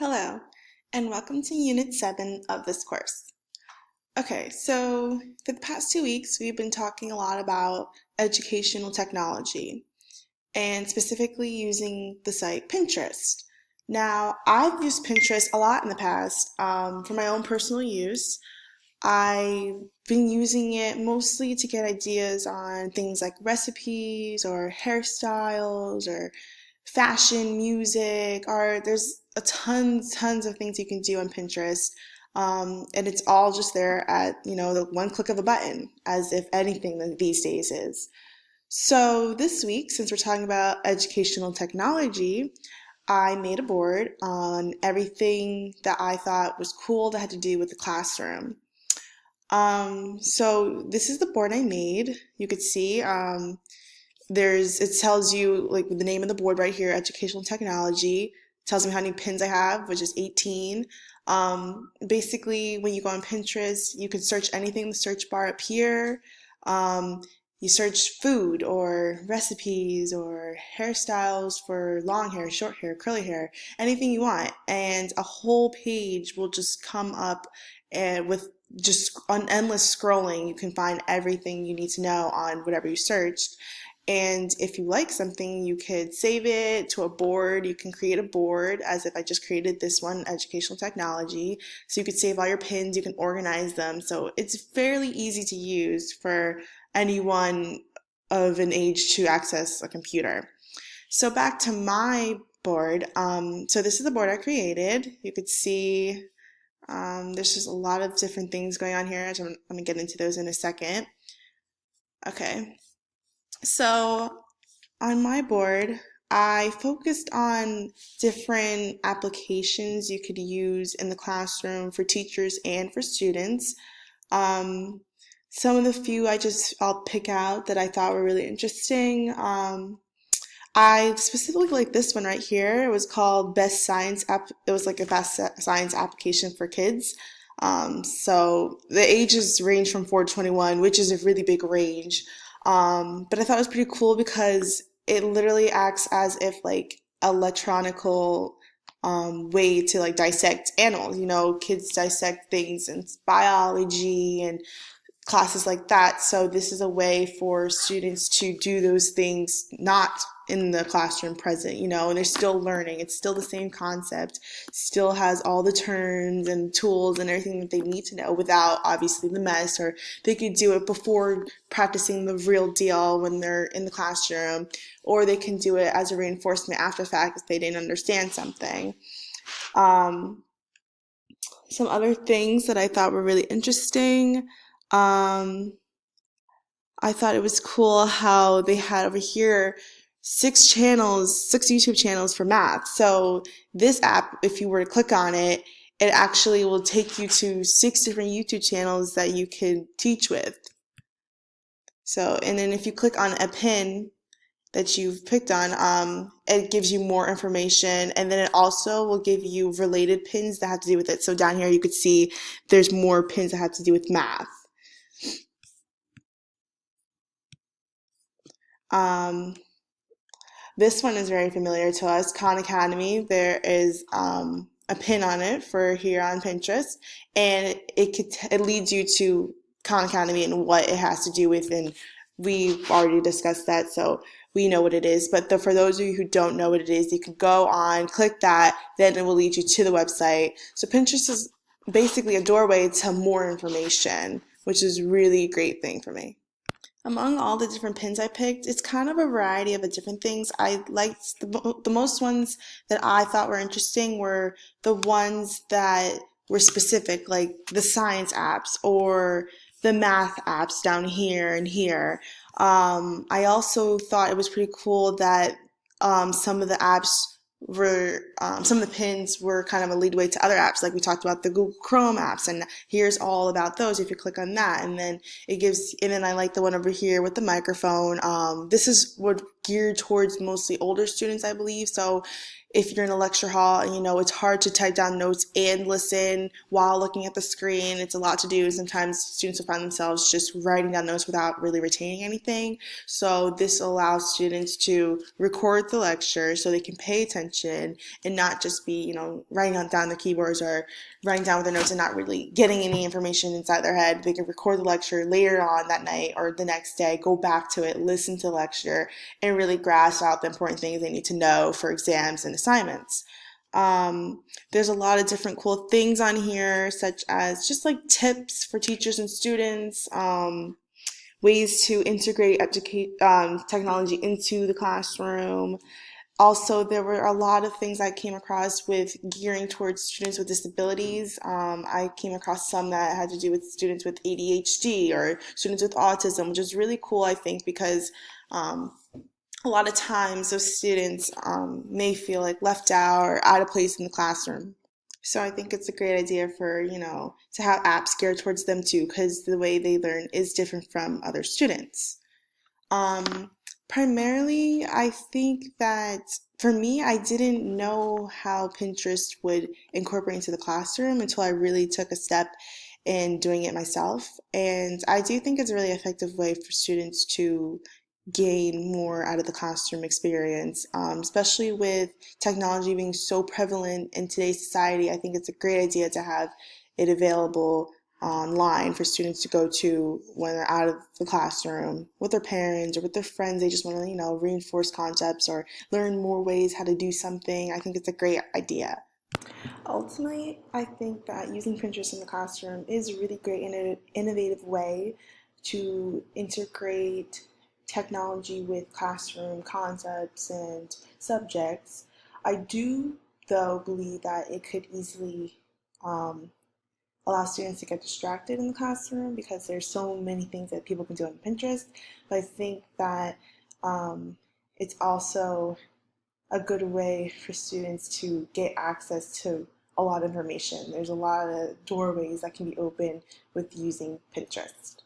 Hello, and welcome to Unit 7 of this course. Okay, so for the past 2 weeks, we've been talking a lot about educational technology, and specifically using the site Pinterest. Now, I've used Pinterest a lot in the past for my own personal use. I've been using it mostly to get ideas on things like recipes or hairstyles or fashion, music, art. There's a tons of things you can do on Pinterest. And it's all just there at, the one click of a button, as if anything these days is. So this week, since we're talking about educational technology, I made a board on everything that I thought was cool that had to do with the classroom. So this is the board I made. You could see it tells you like the name of the board right here, educational technology. It tells me how many pins I have, which is 18. Basically, when you go on Pinterest, you can search anything in the search bar up here. You search food or recipes or hairstyles for long hair, short hair, curly hair, anything you want, and a whole page will just come up with just on endless scrolling. You can find everything you need to know on whatever you searched. And if you like something, you could save it to a board. You can create a board as if I just created this one, educational technology. So you could save all your pins, you can organize them. So it's fairly easy to use for anyone of an age to access a computer. So back to my board. So this is the board I created. You could see there's just a lot of different things going on here. I'm going to get into those in a second. Okay. So on my board, I focused on different applications you could use in the classroom for teachers and for students. Some of the few I'll pick out that I thought were really interesting. I specifically like this one right here. It was called Best Science App. It was like a best science application for kids. So the ages range from 4 to 21, which is a really big range. But I thought it was pretty cool because it literally acts as if like electronical way to like dissect animals. Kids dissect things in biology and classes like that. So this is a way for students to do those things not in the classroom present, and they're still learning. It's still the same concept, still has all the terms and tools and everything that they need to know without obviously the mess, or they could do it before practicing the real deal when they're in the classroom, or they can do it as a reinforcement after the fact if they didn't understand something. Some other things that I thought were really interesting. Um, I thought it was cool how they had over here six YouTube channels for math. So this app, if you were to click on it, it actually will take you to 6 different YouTube channels that you can teach with. So, and then if you click on a pin that you've picked on, it gives you more information, and then it also will give you related pins that have to do with it. So down here you could see there's more pins that have to do with math. This one is very familiar to us, Khan Academy. There is a pin on it for here on Pinterest, and it leads you to Khan Academy and what it has to do with, and we've already discussed that, so we know what it is. But for those of you who don't know what it is, you can go on, click that, then it will lead you to the website. So Pinterest is basically a doorway to more information, which is really a great thing for me. Among all the different pins I picked, it's kind of a variety of different things. I liked the most ones that I thought were interesting were the ones that were specific, like the science apps or the math apps down here and here. I also thought it was pretty cool that some of the apps some of the pins were kind of a lead way to other apps, like we talked about the Google Chrome apps, and here's all about those if you click on that. And then I like the one over here with the microphone. This is what geared towards mostly older students, I believe. So if you're in a lecture hall and it's hard to type down notes and listen while looking at the screen, it's a lot to do. Sometimes students will find themselves just writing down notes without really retaining anything. So this allows students to record the lecture so they can pay attention and not just be, writing down their keyboards or writing down with their notes and not really getting any information inside their head. They can record the lecture later on that night or the next day, go back to it, listen to the lecture, and really grasp out the important things they need to know for exams and assignments. There's a lot of different cool things on here, such as just like tips for teachers and students, ways to integrate technology into the classroom. Also, there were a lot of things I came across with gearing towards students with disabilities. I came across some that had to do with students with ADHD or students with autism, which is really cool, I think, because um, a lot of times those students may feel like left out or out of place in the classroom. So I think it's a great idea for, to have apps geared towards them too, because the way they learn is different from other students. Um, Primarily, I think that for me, I didn't know how Pinterest would incorporate into the classroom until I really took a step in doing it myself. And I do think it's a really effective way for students to gain more out of the classroom experience, especially with technology being so prevalent in today's society. I think it's a great idea to have it available online for students to go to when they're out of the classroom with their parents or with their friends. They just want to, reinforce concepts or learn more ways how to do something. I think it's a great idea. Ultimately, I think that using Pinterest in the classroom is a really great and innovative way to integrate technology with classroom concepts and subjects. I do, though, believe that it could easily um, allow students to get distracted in the classroom because there's so many things that people can do on Pinterest. But I think that it's also a good way for students to get access to a lot of information. There's a lot of doorways that can be opened with using Pinterest.